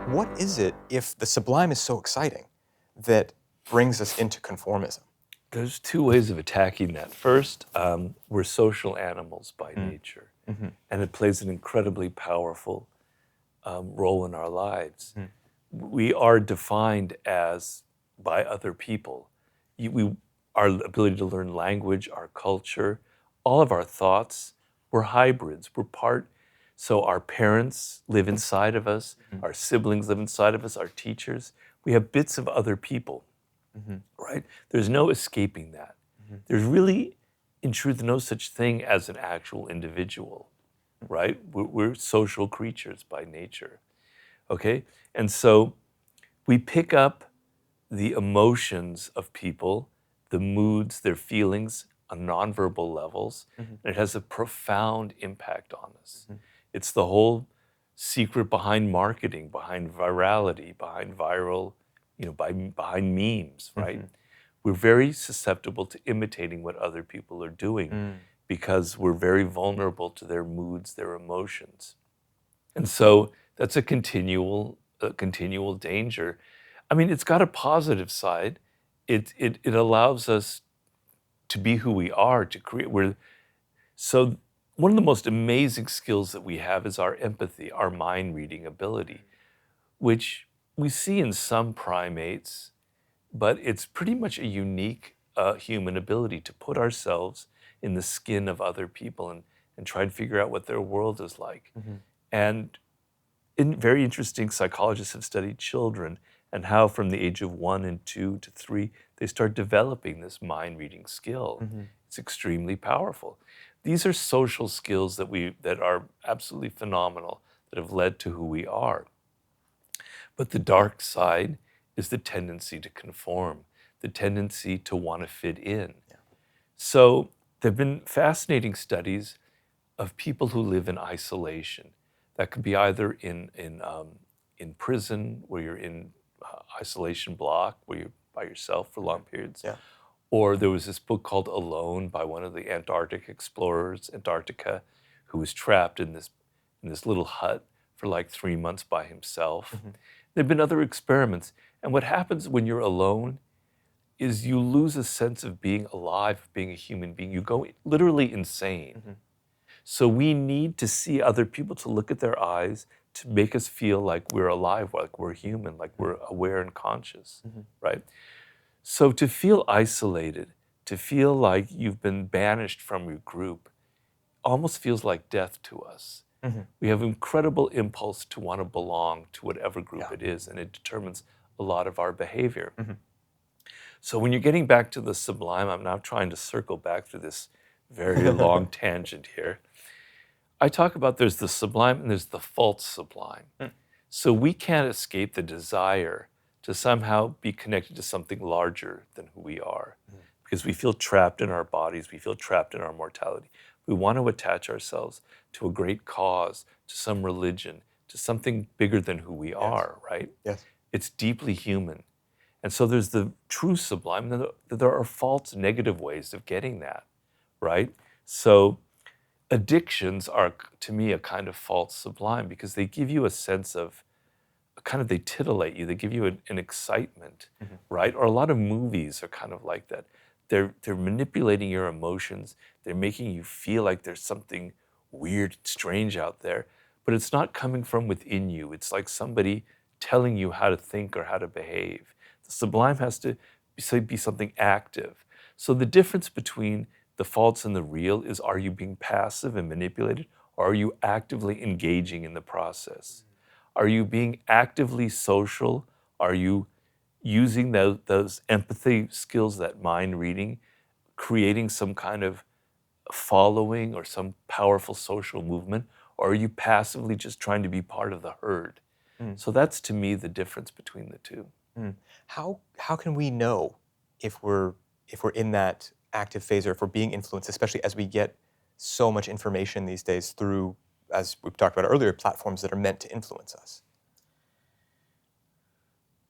What is it, if the sublime is so exciting, that brings us into conformism? There's two ways of attacking that. First, we're social animals by Mm. nature, Mhm. and it plays an incredibly powerful role in our lives. Mhm. We are defined as by other people. Our ability to learn language, our culture, all of our thoughts, we're hybrids. We're part. So our parents live inside of us, Mhm. our siblings live inside of us, our teachers. We have bits of other people, Mhm. right? There's no escaping that. Mhm. There's really, in truth, no such thing as an actual individual, right? We're social creatures by nature, okay? And so we pick up the emotions of people, the moods, their feelings on nonverbal levels, Mhm. and it has a profound impact on us. Mhm. It's the whole secret behind marketing, behind virality, behind viral, behind memes, right? Mhm. We're very susceptible to imitating what other people are doing Mm. because we're very vulnerable to their moods, their emotions. And so that's a continual danger. I mean, it's got a positive side. It allows us to be who we are, to create. So one of the most amazing skills that we have is our empathy, our mind reading ability, which we see in some primates, but it's pretty much a unique human ability to put ourselves in the skin of other people and try and figure out what their world is like. Mhm. And very interesting, psychologists have studied children and how from the age of 1 and 2 to 3, they start developing this mind reading skill. Mhm. It's extremely powerful. These are social skills that are absolutely phenomenal, that have led to who we are. But the dark side is the tendency to conform, the tendency to want to fit in. Yeah. So there have been fascinating studies of people who live in isolation. That could be either in prison, where you're in isolation block, where you're by yourself for long periods, Yeah. or there was this book called Alone by one of the Antarctic explorers, Antarctica, who was trapped in this little hut for like 3 months by himself. Mhm. There have been other experiments, and what happens when you're alone is you lose a sense of being alive, being a human being. You go literally insane. Mhm. So we need to see other people, to look at their eyes, to make us feel like we're alive, like we're human, like we're aware and conscious, Mhm. right? So to feel isolated, to feel like you've been banished from your group, almost feels like death to us. Mhm. We have incredible impulse to want to belong to whatever group Yeah. it is, and it determines a lot of our behavior. Mhm. So when you're getting back to the sublime, I'm now trying to circle back to this very long tangent here. I talk about there's the sublime and there's the false sublime. Mm. So we can't escape the desire to somehow be connected to something larger than who we are, Mhm. because we feel trapped in our bodies, we feel trapped in our mortality. We want to attach ourselves to a great cause, to some religion, to something bigger than who we Yes. are, right? Yes. It's deeply human. And so there's the true sublime, and then there are false negative ways of getting that, right? So addictions are, to me, a kind of false sublime, because they give you a sense of, they titillate you, they give you an excitement, Mhm. right? Or a lot of movies are kind of like that. They're manipulating your emotions, they're making you feel like there's something weird, strange out there, but it's not coming from within you. It's like somebody telling you how to think or how to behave. The sublime has to be something active. So the difference between the false and the real is, are you being passive and manipulated, or are you actively engaging in the process? Are you being actively social? Are you using those empathy skills, that mind reading, creating some kind of following or some powerful social movement? Or are you passively just trying to be part of the herd? Mm. So that's, to me, the difference between the two. Mm. How can we know if we're in that active phase, or if we're being influenced, especially as we get so much information these days through, as we've talked about earlier, platforms that are meant to influence us?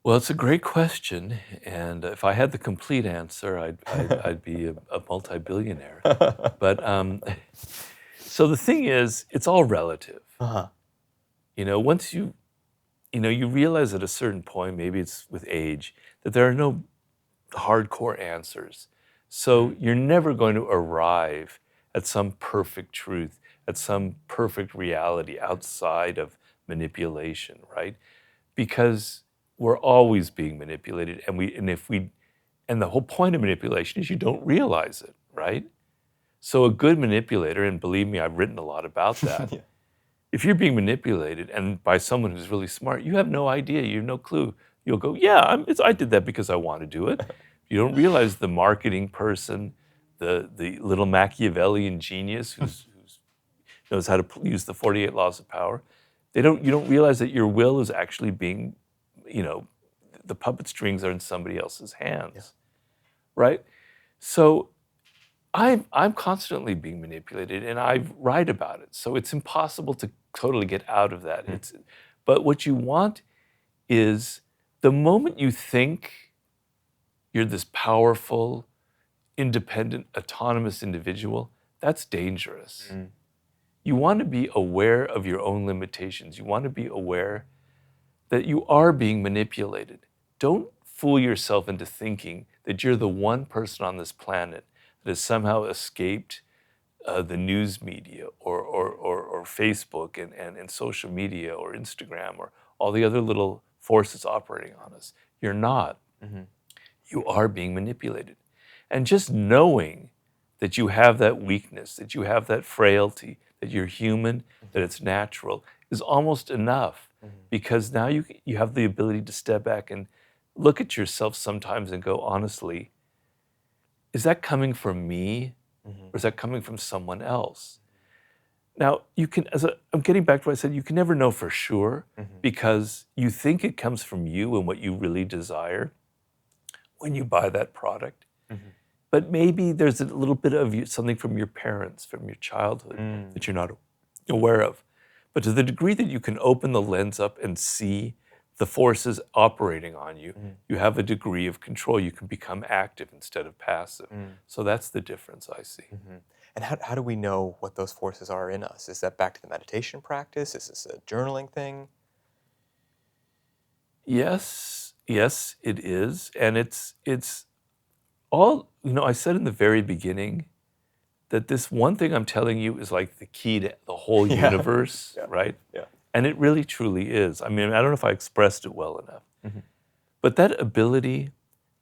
Well, it's a great question, and if I had the complete answer, I'd be a multi-billionaire. But so the thing is, it's all relative. Uh-huh. Once you you realize at a certain point, maybe it's with age, that there are no hardcore answers. So you're never going to arrive at some perfect truth, at some perfect reality outside of manipulation, right? Because we're always being manipulated, and the whole point of manipulation is you don't realize it, right? So a good manipulator, and believe me, I've written a lot about that. Yeah. If you're being manipulated and by someone who's really smart, you have no idea, you have no clue. You'll go, yeah, I did that because I want to do it. You don't realize the marketing person, the little Machiavellian genius who's knows how to use the 48 laws of power. You don't realize that your will is actually being, you know, the puppet strings are in somebody else's hands, right? So I'm constantly being manipulated, and I write about it. So it's impossible to totally get out of that. But what you want is the moment you think you're this powerful, independent, autonomous individual, that's dangerous. You want to be aware of your own limitations. You want to be aware that you are being manipulated. Don't fool yourself into thinking that you're the one person on this planet that has somehow escaped the news media or Facebook and social media or Instagram or all the other little forces operating on us. You're not. You are being manipulated. And just knowing that you have that weakness, that you have that frailty, that you're human, that it's natural, is almost enough. Because now you have the ability to step back and look at yourself sometimes and go, honestly, is that coming from me or is that coming from someone else? Now, I'm getting back to what I said, you can never know for sure because you think it comes from you and what you really desire when you buy that product. But maybe there's a little bit of something from your parents, from your childhood that you're not aware of. But to the degree that you can open the lens up and see the forces operating on you, you have a degree of control. You can become active instead of passive. So that's the difference I see. And how do we know what those forces are in us? Is that back to the meditation practice? Is this a journaling thing? Yes, it is. And it's all, I said in the very beginning that this one thing I'm telling you is like the key to the whole universe, right? Yeah. And it really truly is. I mean, I don't know if I expressed it well enough, but that ability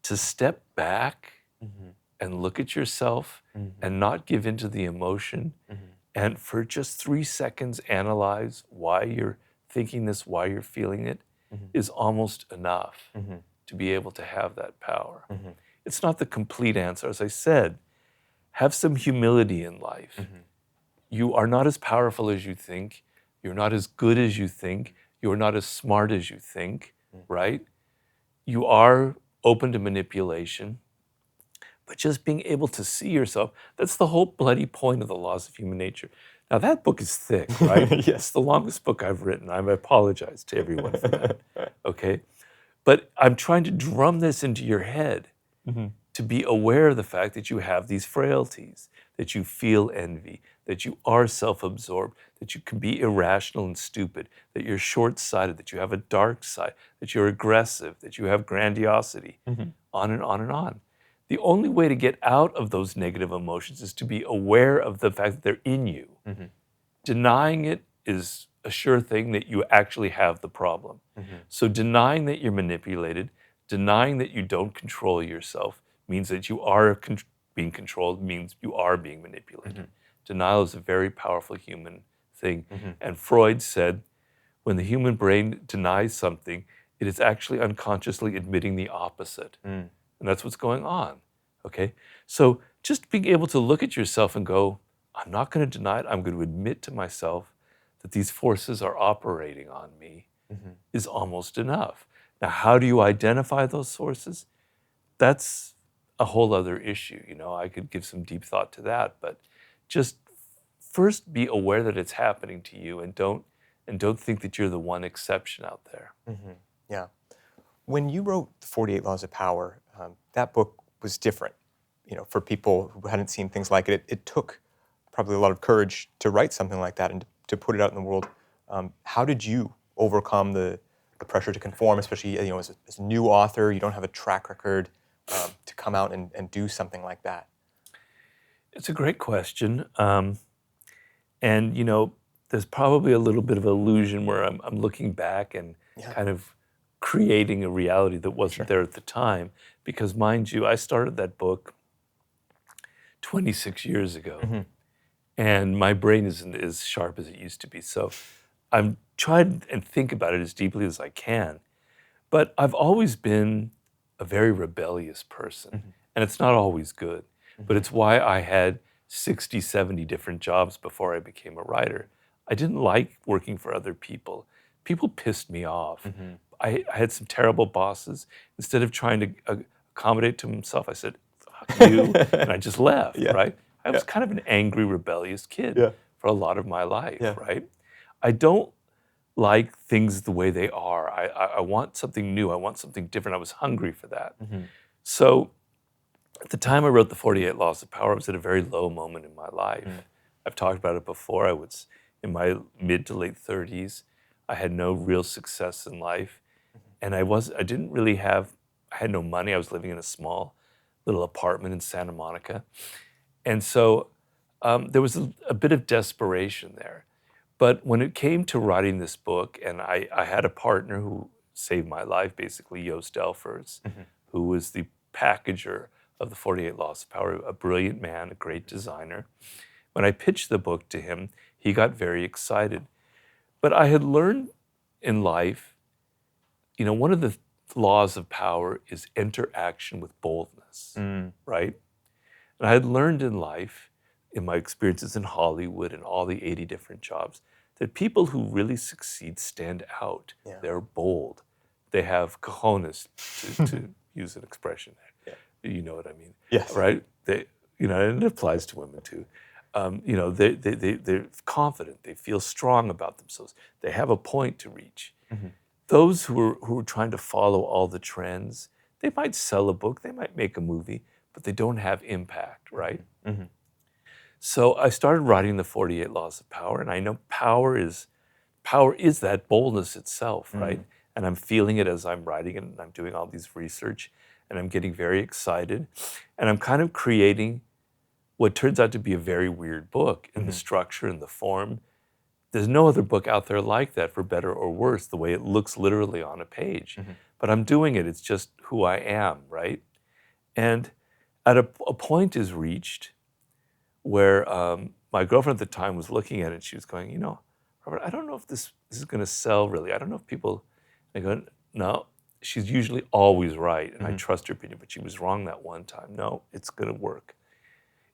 to step back and look at yourself and not give into the emotion and for just 3 seconds analyze why you're thinking this, why you're feeling it, is almost enough to be able to have that power. It's not the complete answer. As I said, have some humility in life. You are not as powerful as you think. You're not as good as you think. You're not as smart as you think, right? You are open to manipulation, but just being able to see yourself, that's the whole bloody point of the laws of human nature. Now, that book is thick, right? Yes. It's the longest book I've written. I apologize to everyone for that, okay? But I'm trying to drum this into your head to be aware of the fact that you have these frailties, that you feel envy, that you are self-absorbed, that you can be irrational and stupid, that you're short-sighted, that you have a dark side, that you're aggressive, that you have grandiosity, on and on and on. The only way to get out of those negative emotions is to be aware of the fact that they're in you. Denying it is a sure thing that you actually have the problem. So denying that you're manipulated, denying that you don't control yourself means that you are being controlled, means you are being manipulated. Denial is a very powerful human thing. And Freud said, when the human brain denies something, it is actually unconsciously admitting the opposite. And that's what's going on, okay? So just being able to look at yourself and go, I'm not going to deny it. I'm going to admit to myself that these forces are operating on me is almost enough. Now, how do you identify those sources? That's a whole other issue. I could give some deep thought to that, but just first be aware that it's happening to you and don't think that you're the one exception out there. Yeah. When you wrote The 48 Laws of Power, that book was different, for people who hadn't seen things like it. It took probably a lot of courage to write something like that and to put it out in the world. How did you overcome the the pressure to conform, especially as a new author, you don't have a track record to come out and do something like that? It's a great question. And, there's probably a little bit of illusion where I'm looking back and Yeah. kind of creating a reality that wasn't Sure. there at the time. Because, mind you, I started that book 26 years ago, Hmm. and my brain isn't as sharp as it used to be. So I'm trying and think about it as deeply as I can. But I've always been a very rebellious person, Hmm. and it's not always good. But Hmm. it's why I had 60, 70 different jobs before I became a writer. I didn't like working for other people. People pissed me off. Hmm. I had some terrible bosses. Instead of trying to accommodate to myself, I said, fuck you, and I just left, Yeah. right? I Yeah. was kind of an angry, rebellious kid Yeah. for a lot of my life, Yeah. right? I don't like things the way they are. I want something new. I want something different. I was hungry for that. Hmm. So at the time I wrote the 48 Laws of Power, I was at a very low moment in my life. I've talked about it before. I was in my mid to late 30s. I had no real success in life. And I didn't really have, I had no money. I was living in a small little apartment in Santa Monica. And so there was a bit of desperation there. But when it came to writing this book, and I had a partner who saved my life, basically, Joost Elfers, Hmm. who was the packager of the 48 Laws of Power, a brilliant man, a great designer. When I pitched the book to him, he got very excited. But I had learned in life, one of the laws of power is interaction with boldness, Mm. right? And I had learned in life, in my experiences in Hollywood and all the 80 different jobs, that people who really succeed stand out. Yeah. They're bold. They have cojones, to use an expression. Yeah. You know what I mean, Yes. right? And it applies to women too. They're confident. They feel strong about themselves. They have a point to reach. Hmm. Those who are trying to follow all the trends, they might sell a book, they might make a movie, but they don't have impact, right? Hmm. So I started writing the 48 Laws of Power, and I know power is that boldness itself, right? Mm. And I'm feeling it as I'm writing it, and I'm doing all these research, and I'm getting very excited, and I'm kind of creating what turns out to be a very weird book in the Hmm. structure and the form. There's no other book out there like that, for better or worse, the way it looks literally on a page. Hmm. But I'm doing it. It's just who I am, right? And at a point is reached where my girlfriend at the time was looking at it. And she was going, Robert, I don't know if this is going to sell really. I don't know if people. I go, no. She's usually always right, and I Hmm. trust her opinion. But she was wrong that one time. No, it's going to work.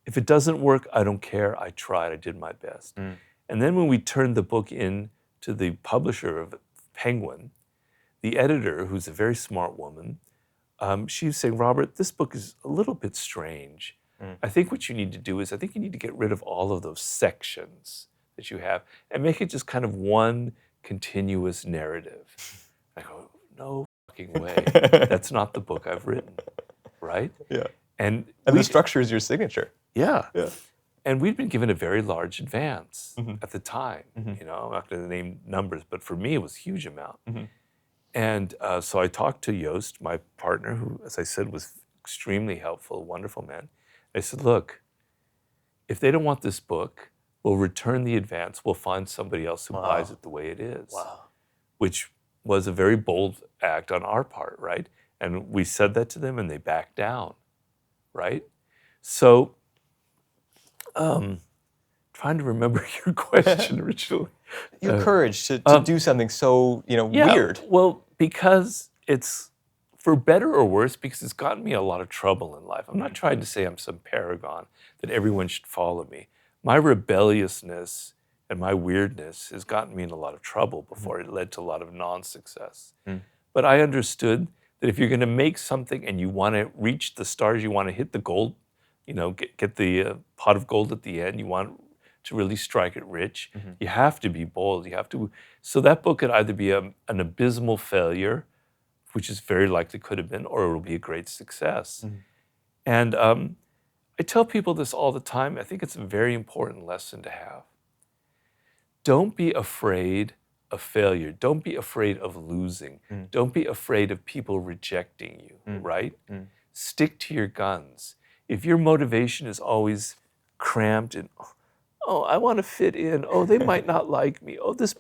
If it doesn't work, I don't care. I tried. I did my best. Mm. And then when we turned the book in to the publisher of Penguin, the editor, who's a very smart woman, she was saying, Robert, this book is a little bit strange. Mm. I think what you need to do is, I think you need to get rid of all of those sections that you have and make it just kind of one continuous narrative. I go, no fucking way. That's not the book I've written, right? Yeah. And And the structure is your signature. yeah. Yeah. And we'd been given a very large advance Hmm. at the time. Hmm. I'm not going to name numbers, but for me, it was a huge amount. Hmm. And so I talked to Joost, my partner, who, as I said, was extremely helpful, a wonderful man. I said, look, if they don't want this book, we'll return the advance. We'll find somebody else who buys Wow. it the way it is, Wow. which was a very bold act on our part, right? And we said that to them, and they backed down, right? So, trying to remember your question originally. Your courage to do something so Yeah, weird. well, because it's, for better or worse, because it's gotten me a lot of trouble in life. I'm not trying to say I'm some paragon, that everyone should follow me. My rebelliousness and my weirdness has gotten me in a lot of trouble before. It led to a lot of non-success. Mm. But I understood that if you're going to make something and you want to reach the stars, you want to hit the gold, get the pot of gold at the end, you want to really strike it rich, you have to be bold. You have to. So that book could either be an abysmal failure, which is very likely could have been, or it will be a great success. And I tell people this all the time. I think it's a very important lesson to have. Don't be afraid of failure. Don't be afraid of losing. Don't be afraid of people rejecting you, right? Stick to your guns. If your motivation is always cramped and, oh, I want to fit in. Oh, they might not like me. Oh, this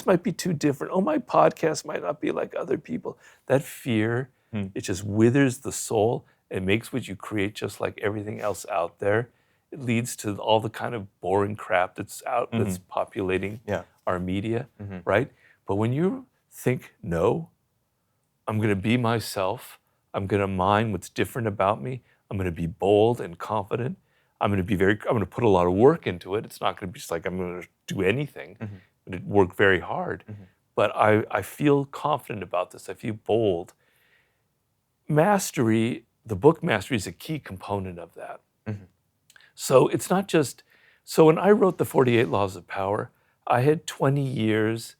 might be too different. Oh, my podcast might not be like other people. That fear, it just withers the soul and makes what you create just like everything else out there. It leads to all the kind of boring crap that's that's populating our media, right? But when you think, no, I'm going to be myself. I'm going to mind what's different about me. I'm going to be bold and confident. I'm going to put a lot of work into it. It's not going to be just like I'm going to do anything. I'm going to work very hard. But I feel confident about this. I feel bold. Mastery, the book mastery is a key component of that. So it's not just, so when I wrote the 48 Laws of Power, I had 20 years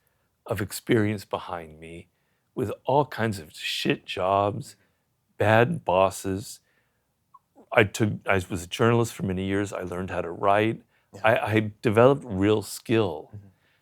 of experience behind me with all kinds of shit jobs, bad bosses. I was a journalist for many years. I learned how to write. I developed real skill.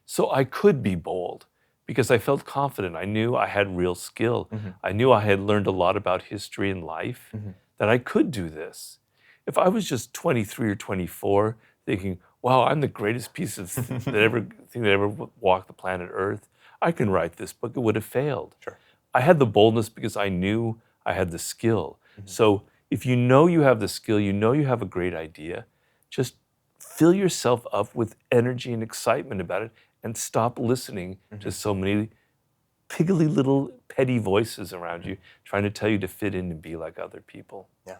So I could be bold because I felt confident. I knew I had real skill. I knew I had learned a lot about history and life, that I could do this. If I was just 23 or 24 thinking, wow, I'm the greatest piece of thing that ever walked the planet Earth, I can write this book, it would have failed. Sure. I had the boldness because I knew I had the skill. So if you know you have the skill, you know you have a great idea, just fill yourself up with energy and excitement about it and stop listening to so many piggly little petty voices around you trying to tell you to fit in and be like other people. Yeah.